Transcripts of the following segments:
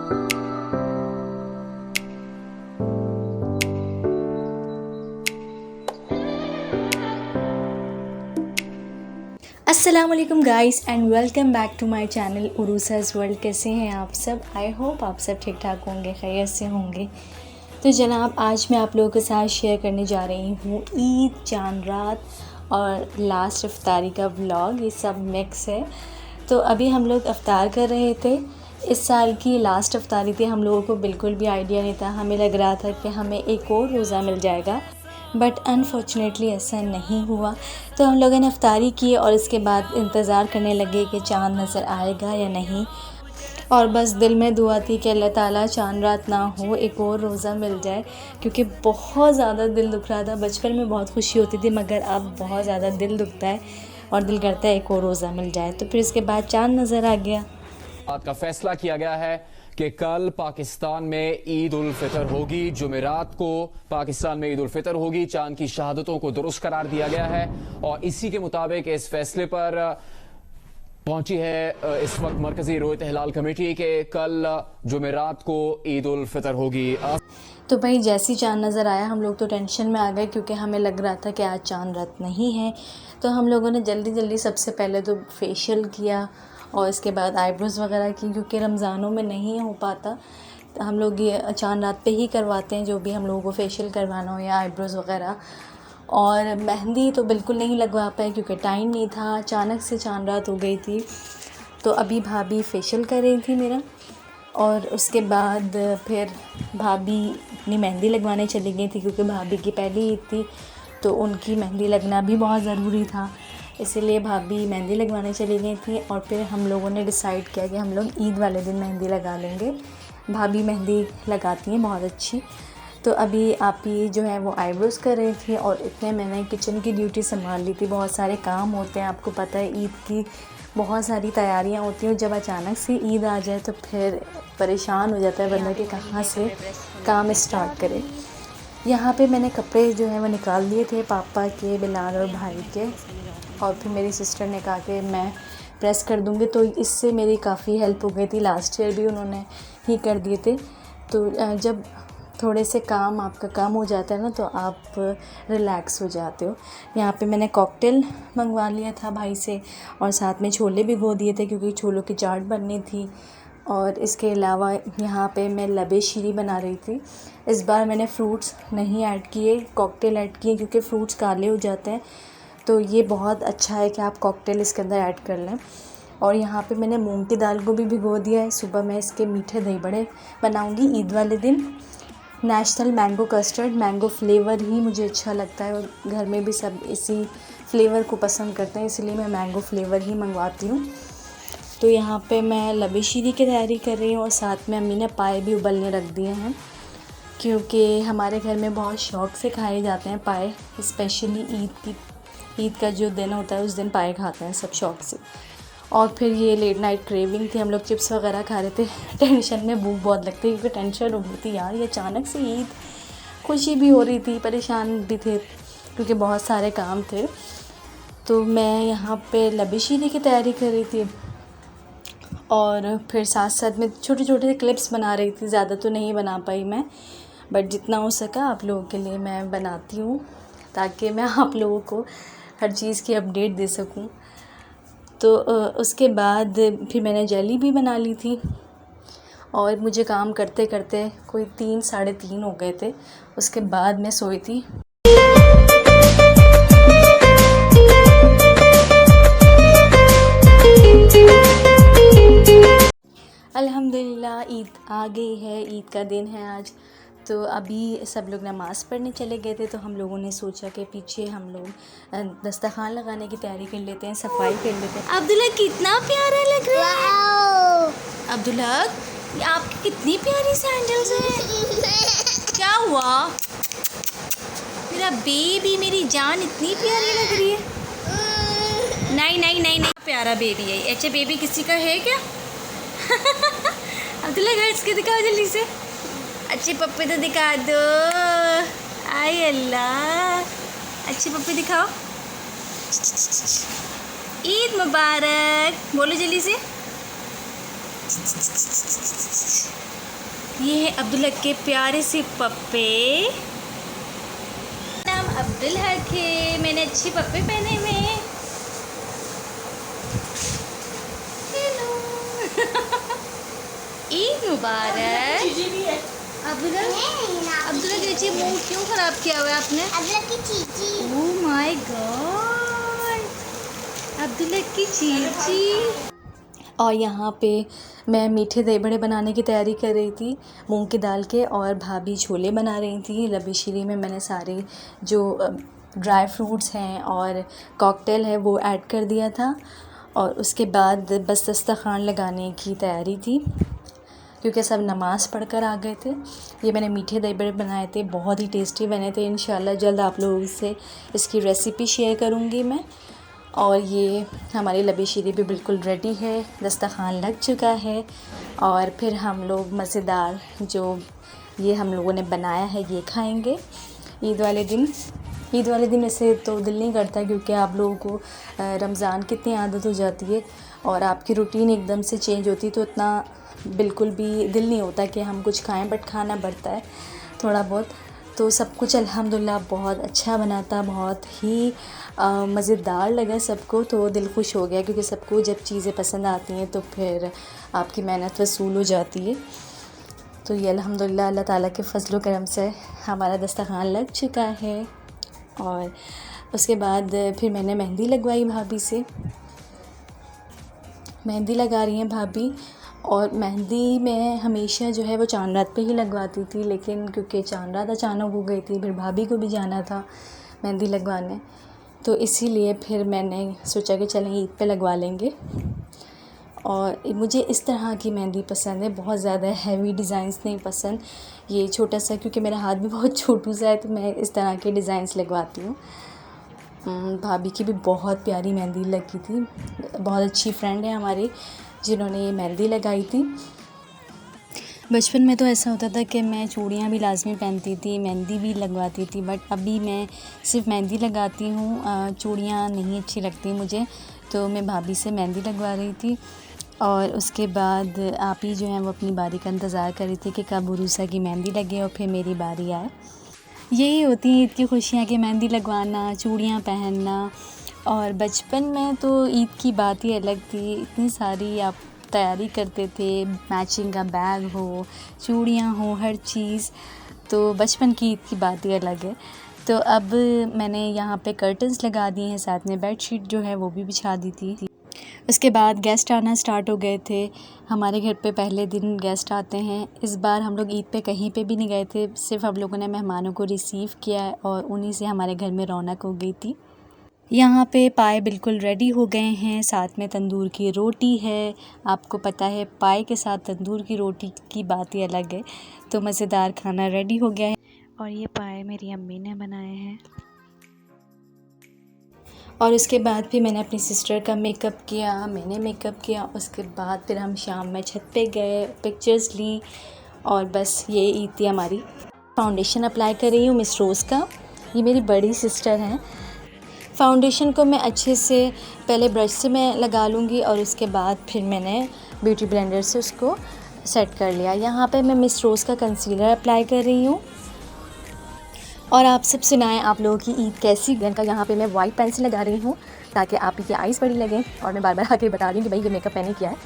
अस्सलाम वालेकुम guys and welcome back to my channel Urusa's world. कैसे हैं आप सब? आई होप आप सब ठीक ठाक होंगे, खैरियत से होंगे। तो जनाब, आज मैं आप लोगों के साथ शेयर करने जा रही हूँ ईद, चांद रात और लास्ट इफ्तारी का व्लॉग। ये सब मिक्स है। तो अभी हम लोग इफ्तार कर रहे थे। इस साल की लास्ट इफ्तारी थी। हम लोगों को बिल्कुल भी आइडिया नहीं था। हमें लग रहा था कि हमें एक और रोज़ा मिल जाएगा, बट अनफॉर्चुनेटली ऐसा नहीं हुआ। तो हम लोगों ने इफ्तारी की और इसके बाद इंतज़ार करने लगे कि चाँद नज़र आएगा या नहीं। और बस दिल में दुआ थी कि अल्लाह ताला चाँद रात ना हो, एक और रोज़ा मिल जाए, क्योंकि बहुत ज़्यादा दिल दुख रहा था। बचपन में बहुत खुशी होती थी, मगर अब बहुत ज़्यादा दिल दुखता है और दिल करता है एक और रोज़ा मिल जाए। तो फिर इसके बाद चाँद नज़र आ गया। बात का फैसला किया गया है कि कल पाकिस्तान में ईद उल फितर होगी। जुमेरात को पाकिस्तान में ईद उल फितर होगी। चांद की शहादतों को दुरुस्त करार दिया गया है और इसी के मुताबिक इस फैसले पर पहुंची है इस वक्त मरकजी रोयत हिलाल कमेटी के कल जुमेरात को ईद उल फितर होगी। तो भाई जैसी चाँद नज़र आया हम लोग तो टेंशन में आ गए, क्योंकि हमें लग रहा था कि आज चाँद रात नहीं है। तो हम लोगों ने जल्दी जल्दी सबसे पहले तो फेशियल किया और इसके बाद आईब्रोज़ वगैरह की, क्योंकि रमज़ानों में नहीं हो पाता। तो हम लोग ये चाँद रात पे ही करवाते हैं, जो भी हम लोगों को फेशियल करवाना हो या आईब्रोज़ वगैरह। और मेहंदी तो बिल्कुल नहीं लगवा पाए क्योंकि टाइम नहीं था। अचानक से चाँद रात हो गई थी। तो अभी भाभी फेशियल कर रही थी मेरा, और उसके बाद फिर भाभी अपनी मेहंदी लगवाने चली गई थी, क्योंकि भाभी की पहली ईद थी तो उनकी मेहंदी लगना भी बहुत ज़रूरी था। इसीलिए भाभी मेहंदी लगवाने चली गई थी। और फिर हम लोगों ने डिसाइड किया कि हम लोग ईद वाले दिन मेहंदी लगा लेंगे। भाभी मेहंदी लगाती हैं बहुत अच्छी। तो अभी आप ही जो है वो आईब्रोज़ कर रही थी और इतने मैंने किचन की ड्यूटी संभाल ली थी। बहुत सारे काम होते हैं, आपको पता है ईद की बहुत सारी तैयारियां होती हैं। जब अचानक से ईद आ जाए तो फिर परेशान हो जाता है बंदा कि कहाँ से काम स्टार्ट करे। यहाँ पे मैंने कपड़े जो है वो निकाल दिए थे, पापा के, बिलाल और भाई के। और फिर मेरी सिस्टर ने कहा कि मैं प्रेस कर दूँगी, तो इससे मेरी काफ़ी हेल्प हो गई थी। लास्ट ईयर भी उन्होंने ही कर दिए थे। तो जब थोड़े से काम आपका कम हो जाता है ना, तो आप रिलैक्स हो जाते हो। यहाँ पे मैंने कॉकटेल मंगवा लिया था भाई से, और साथ में छोले भिगो दिए थे क्योंकि छोलों की चाट बननी थी। और इसके अलावा यहाँ पे मैं लबे शीरी बना रही थी। इस बार मैंने फ्रूट्स नहीं ऐड किए, कॉकटेल ऐड किए, क्योंकि फ्रूट्स काले हो जाते हैं। तो ये बहुत अच्छा है कि आप कॉकटेल इसके अंदर ऐड कर लें। और यहाँ पे मैंने मूंग की दाल को भी भिगो दिया है। सुबह मैं इसके मीठे दही बड़े बनाऊँगी ईद वाले दिन। National mango custard, mango flavour ही मुझे अच्छा लगता है और घर में भी सब इसी फ्लेवर को पसंद करते हैं, इसलिए मैं मैंगो फ्लेवर ही मंगवाती हूँ। तो यहाँ पे मैं लबे शीरी की तैयारी कर रही हूँ और साथ में अम्मी ने पाए भी उबलने रख दिए हैं, क्योंकि हमारे घर में बहुत शौक़ से खाए जाते हैं पाए। स्पेशली ईद का जो दिन होता है उस दिन पाए खाते हैं सब शौक़ से। और फिर ये लेट नाइट क्रेविंग थी, हम लोग चिप्स वगैरह खा रहे थे। टेंशन में भूख बहुत लगती है, क्योंकि टेंशन हो गई थी यार, ये अचानक से ईद, खुशी भी हो रही थी, परेशान भी थे क्योंकि बहुत सारे काम थे। तो मैं यहाँ पे लबे शीरी की तैयारी कर रही थी और फिर साथ साथ में छोटे छोटे क्लिप्स बना रही थी। ज़्यादा तो नहीं बना पाई मैं, बट जितना हो सका आप लोगों के लिए मैं बनाती हूँ, ताकि मैं आप लोगों को हर चीज़ की अपडेट दे सकूँ। तो उसके बाद फिर मैंने जेली भी बना ली थी और मुझे काम करते करते कोई 3 साढ़े 3 हो गए थे। उसके बाद मैं सोई थी। अल्हम्दुलिल्लाह ईद आ गई है, ईद का दिन है आज। तो अभी सब लोग नमाज़ पढ़ने चले गए थे, तो हम लोगों ने सोचा कि पीछे हम लोग दस्तरखान लगाने की तैयारी कर लेते हैं, सफाई कर लेते हैं। अब्दुल्ला कितना प्यारा लग रहा है। अब्दुल्ला आपकी कितनी प्यारी सैंडल्स हैं। क्या हुआ मेरा बेबी, मेरी जान इतनी प्यारी लग रही है। नहीं नहीं नहीं नहीं, प्यारा बेबी है। अच्छा बेबी किसी का है क्या? अब्दुल्ला गर्ल्स के दिखाओ जल्दी से। अच्छे पप्पे तो दिखा दो। आय अल्लाह, अच्छे पप्पे दिखाओ। ईद मुबारक बोलो जल्दी से। ये है अब्दुल्ला के प्यारे से पप्पे। नाम अब्दुल हक है। मैंने अच्छे पप्पे पहने हुए हैं। हेलो। ईद मुबारक। अब्दुल्ला के मुंह क्यों खराब किया हुआ है आपने? अब्दुल्ला की Chichi. Oh my God, Abdullah की चीची। और यहाँ पे मैं मीठे दही बड़े बनाने की तैयारी कर रही थी मूंग की दाल के, और भाभी छोले बना रही थी। लबी शीरी में मैंने सारे जो ड्राई फ्रूट्स हैं और कॉकटेल है वो ऐड कर दिया था, और उसके बाद बस दस्तरखान लगाने की तैयारी थी क्योंकि सब नमाज़ पढ़ कर आ गए थे। ये मैंने मीठे दही बड़े बनाए थे, बहुत ही टेस्टी बने थे। इंशाल्लाह जल्द आप लोगों से इसकी रेसिपी शेयर करूँगी मैं। और ये हमारी लबी शीरी भी बिल्कुल रेडी है, दस्तरखान लग चुका है। और फिर हम लोग मज़ेदार जो ये हम लोगों ने बनाया है ये खाएंगे ईद वाले दिन। ईद वाले दिन ऐसे तो दिल नहीं करता क्योंकि आप लोगों को रमज़ान कितनी आदत हो जाती है और आपकी रूटीन एकदम से चेंज होती है, तो इतना बिल्कुल भी दिल नहीं होता कि हम कुछ खाएं, बट खाना पड़ता है थोड़ा बहुत। तो सब कुछ अल्हम्दुलिल्लाह बहुत अच्छा बना था, बहुत ही मज़ेदार लगा सबको, तो दिल खुश हो गया क्योंकि सबको जब चीज़ें पसंद आती हैं तो फिर आपकी मेहनत वसूल हो जाती है। तो ये अल्हम्दुलिल्लाह अल्लाह ताला के फ़ज़ल व करम से हमारा दस्तरखान लग चुका है। और उसके बाद फिर मैंने मेहंदी लगवाई भाभी से। मेहंदी लगा रही हैं भाभी, और मेहंदी मैं हमेशा जो है वो चांद रात पे ही लगवाती थी, लेकिन क्योंकि चांद रात अचानक हो गई थी, फिर भाभी को भी जाना था मेहंदी लगवाने, तो इसीलिए फिर मैंने सोचा कि चलें ईद पे लगवा लेंगे। और मुझे इस तरह की मेहंदी पसंद है, बहुत ज़्यादा हैवी डिज़ाइंस नहीं पसंद। ये छोटा सा, क्योंकि मेरा हाथ भी बहुत छोटू सा है, तो मैं इस तरह के डिज़ाइंस लगवाती हूँ। भाभी की भी बहुत प्यारी मेहंदी लगी थी। बहुत अच्छी फ्रेंड है हमारी जिन्होंने ये मेहंदी लगाई थी। बचपन में तो ऐसा होता था कि मैं चूड़ियाँ भी लाज़मी पहनती थी, मेहंदी भी लगवाती थी, बट अभी मैं सिर्फ मेहंदी लगाती हूँ, चूड़ियाँ नहीं अच्छी लगती मुझे। तो मैं भाभी से मेहंदी लगवा रही थी, और उसके बाद आप ही जो हैं वो अपनी बारी का इंतज़ार कर रही थी कि कब उरूसा की मेहंदी लगे और फिर मेरी बारी आए। यही होती हैं ईद की खुशियाँ कि मेहंदी लगवाना, चूड़ियाँ पहनना। और बचपन में तो ईद की बात ही अलग थी, इतनी सारी आप तैयारी करते थे, मैचिंग का बैग हो, चूड़ियाँ हो, हर चीज़। तो बचपन की ईद की बात ही अलग है। तो अब मैंने यहाँ पे कर्टन्स लगा दिए हैं, साथ में बेडशीट जो है वो भी बिछा दी थी। उसके बाद गेस्ट आना स्टार्ट हो गए थे। हमारे घर पे पहले दिन गेस्ट आते हैं। इस बार हम लोग ईद पे कहीं पे भी नहीं गए थे, सिर्फ हम लोगों ने मेहमानों को रिसीव किया है और उन्हीं से हमारे घर में रौनक हो गई थी। यहाँ पे पाए बिल्कुल रेडी हो गए हैं, साथ में तंदूर की रोटी है। आपको पता है पाए के साथ तंदूर की रोटी की बात ही अलग है। तो मज़ेदार खाना रेडी हो गया है, और ये पाए मेरी अम्मी ने बनाए हैं। और उसके बाद फिर मैंने अपनी सिस्टर का मेकअप किया, मैंने मेकअप किया। उसके बाद फिर हम शाम में छत पे गए, पिक्चर्स ली, और बस ये ईद थी हमारी। फाउंडेशन अप्लाई कर रही हूँ मिस रोज़ का। ये मेरी बड़ी सिस्टर हैं। फाउंडेशन को मैं अच्छे से पहले ब्रश से मैं लगा लूँगी, और उसके बाद फिर मैंने ब्यूटी ब्लेंडर से उसको सेट कर लिया। यहाँ पे मैं मिस रोज़ का कंसीलर अप्लाई कर रही हूँ। और आप सब सुनाएं, आप लोगों की ईद कैसी गई? का यहाँ पे मैं वाइट पेंसिल लगा रही हूँ ताकि आपकी आइज़ बड़ी लगें, और मैं बार बार आके बता रही हूँ कि भाई ये मेकअप मैंने किया है।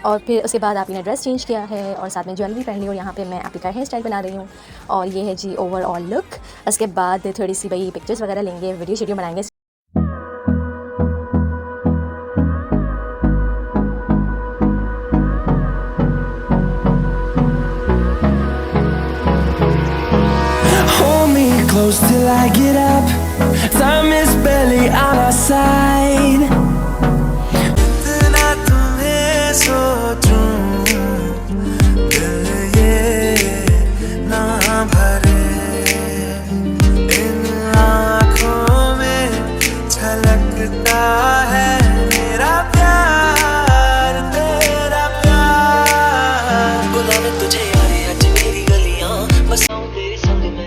और फिर उसके बाद आप ने ड्रेस चेंज किया है और साथ में ज्वेलरी पहन ली, और यहाँ पे मैं आपकी का हेयर स्टाइल बना रही हूँ। और ये है जी ओवरऑल लुक। उसके बाद थोड़ी सी भाई पिक्चर्स वगैरह लेंगे, वीडियो बनाएंगे। Close till I get up, time is barely on our side. इतना तुम्हें सोचूं, दिल ये ना भरे, इन आँखों में छलकता है मेरा प्यार, तेरा प्यार। बुलावे तुझे यारे आज मेरी गलियां, बसाऊं तेरे संग में।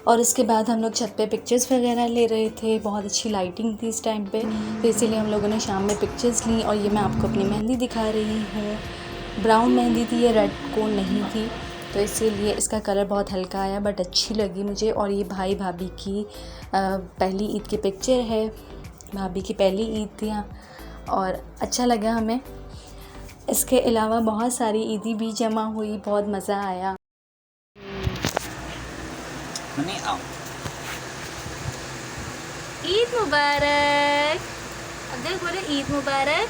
और इसके बाद हम लोग छत पे पिक्चर्स वगैरह ले रहे थे। बहुत अच्छी लाइटिंग थी इस टाइम पे, तो इसीलिए हम लोगों ने शाम में पिक्चर्स ली। और ये मैं आपको अपनी मेहंदी दिखा रही हूँ। ब्राउन मेहंदी थी, ये रेड कोन नहीं थी, तो इसीलिए इसका कलर बहुत हल्का आया, बट अच्छी लगी मुझे। और ये भाई भाभी की पहली ईद की पिक्चर है, भाभी की पहली ईद थी और अच्छा लगा हमें। इसके अलावा बहुत सारी ईदी भी जमा हुई, बहुत मज़ा आया। ईद मुबारक। अब्दुल बोले ईद मुबारक।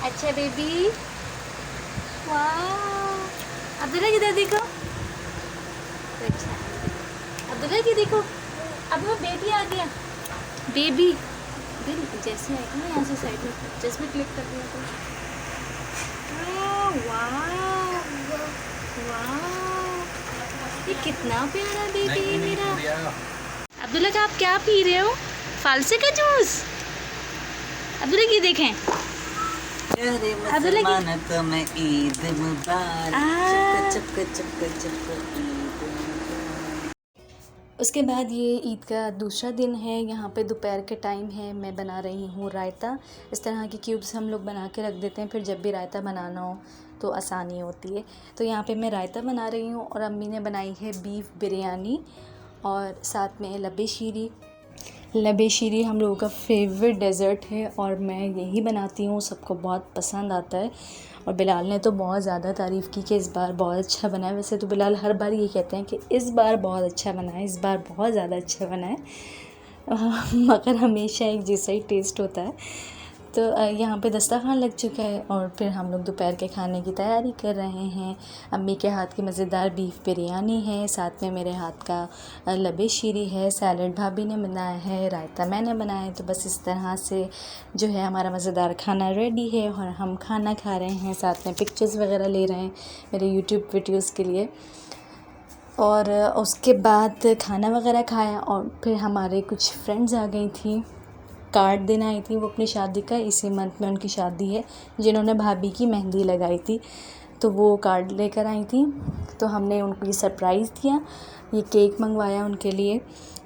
अच्छा बेबी, वाह। अब्दुल्ला किधर देखो, अच्छा अब्दुल्ला की देखो। अब वो बेबी आ गया, बेबी जैसे आएगी ना यहाँ से साइड में, जैसे में क्लिक कर दिया तो वाह वाह, ये कितना प्यारा बेबी है मेरा। अब्दुल्ला का आप क्या पी रहे हो? फालसे का जूस। अब्दुल्ला की देखें, अब्दुल्ला की ईद उसके बाद ये ईद का दूसरा दिन है। यहाँ पे दोपहर के टाइम है। मैं बना रही हूँ रायता। इस तरह के क्यूब्स हम लोग बना के रख देते हैं, फिर जब भी रायता बनाना हो तो आसानी होती है। तो यहाँ पे मैं रायता बना रही हूँ और अम्मी ने बनाई है बीफ बिरयानी और साथ में लब्बे शीरी। लब्बे शीरी हम लोगों का फेवरेट डेज़र्ट है और मैं यही बनाती हूँ, सबको बहुत पसंद आता है। और बिलाल ने तो बहुत ज़्यादा तारीफ़ की कि इस बार बहुत अच्छा बना है। वैसे तो बिलाल हर बार ये कहते हैं कि इस बार बहुत अच्छा बना है, इस बार बहुत ज़्यादा अच्छा बना है, मगर हमेशा एक जैसा ही टेस्ट होता है। तो यहाँ पे दस्तरखान लग चुका है और फिर हम लोग दोपहर के खाने की तैयारी कर रहे हैं। अम्मी के हाथ की मज़ेदार बीफ बिरयानी है, साथ में मेरे हाथ का लबे शीरी है, सैलड भाभी ने बनाया है, रायता मैंने बनाया है। तो बस इस तरह से जो है हमारा मज़ेदार खाना रेडी है और हम खाना खा रहे हैं, साथ में पिक्चर्स वगैरह ले रहे हैं मेरे यूट्यूब वीडियोज़ के लिए। और उसके बाद खाना वगैरह खाया और फिर हमारे कुछ फ्रेंड्स आ गई थी, कार्ड देने आई थी। वो अपनी शादी का, इसी मंथ में उनकी शादी है, जिन्होंने भाभी की मेहंदी लगाई थी, तो वो कार्ड लेकर आई थी। तो हमने उनको ये सरप्राइज़ दिया, ये केक मंगवाया उनके लिए,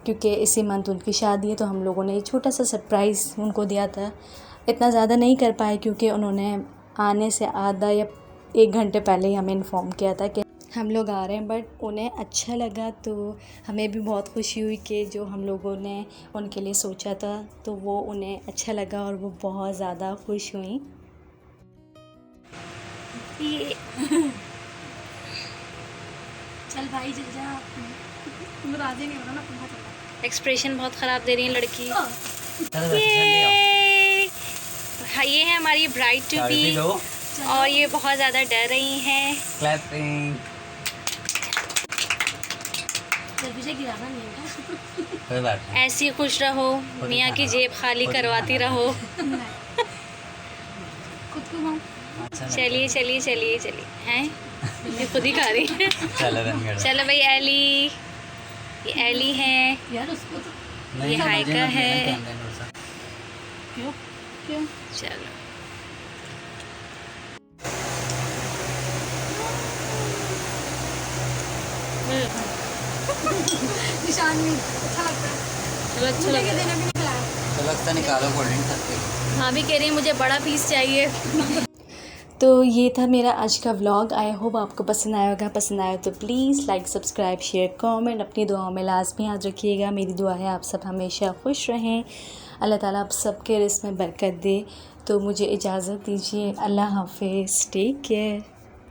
क्योंकि इसी मंथ उनकी शादी है। तो हम लोगों ने छोटा सा सरप्राइज़ उनको दिया था। इतना ज़्यादा नहीं कर पाए क्योंकि उन्होंने आने से आधा या 1 घंटे पहले ही हमें इन्फॉर्म किया था कि हम लोग आ रहे हैं, बट उन्हें अच्छा लगा। तो हमें भी बहुत खुशी हुई कि जो हम लोगों ने उनके लिए सोचा था तो वो उन्हें अच्छा लगा और वो बहुत ज़्यादा खुश हुई। ये चल भाई जल जा, राजी नहीं होना ना, एक्सप्रेशन बहुत ख़राब दे रही है लड़की। ये है हमारी ब्राइड टू बी और ये बहुत ज़्यादा डर रही हैं। क्लैपिंग। ऐसी खुश रहो, मियाँ की जेब खाली करवाती रहो। चलिए चलिए चलिए चलिए, हैं ये खुद ही खा रही है। चलो भाई, एली, ये एली है, ये हाइका है। क्यों? चलो निशान में अच्छा लगता है। चलो अच्छा लगता निकालो कोल्ड ड्रिंक करके। हाँ भी कह रही है मुझे बड़ा पीस चाहिए। तो ये था मेरा आज का व्लॉग। आई होप आपको पसंद आया होगा। पसंद आया तो please like, subscribe, share, comment. अपनी दुआओं में लाजमी याद रखिएगा। मेरी दुआ है आप सब हमेशा खुश रहें, अल्लाह ताला आप सबके रिज़्क़ में बरकत दे। तो मुझे इजाज़त दीजिए। अल्लाह हाफ़िज़, टेक केयर।